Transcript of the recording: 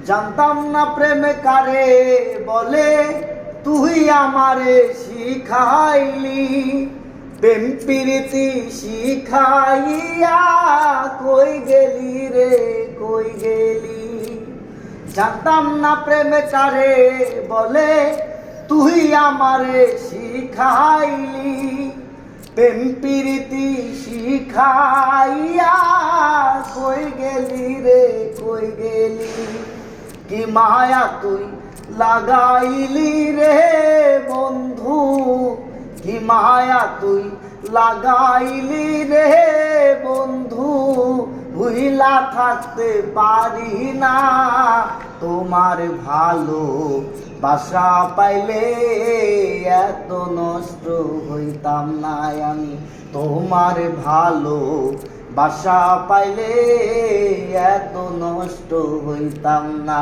জানতাম না প্রেম কারে বলে, তুই আমারে শিখাইলি। প্রেম প্রীতি শিখাইয়া কই গেলি রে, কই গেলি। জানতাম না প্রেম কারে বলে, তুই আমারে শিখাইলি। প্রেম প্রীতি শিখাইয়া কই গেলি রে, কই গেলি। কি মায়া তুই লাগাইলি রে বন্ধু, কি মায়া তুই লাগাইলি রে বন্ধু। ভুইলা থাকতে পারি না তোমার ভালো বাসা পাইলে, এত নষ্ট হইতাম না আমি। তোমার ভালো বাসা পাইলে এত নষ্ট হইতাম না।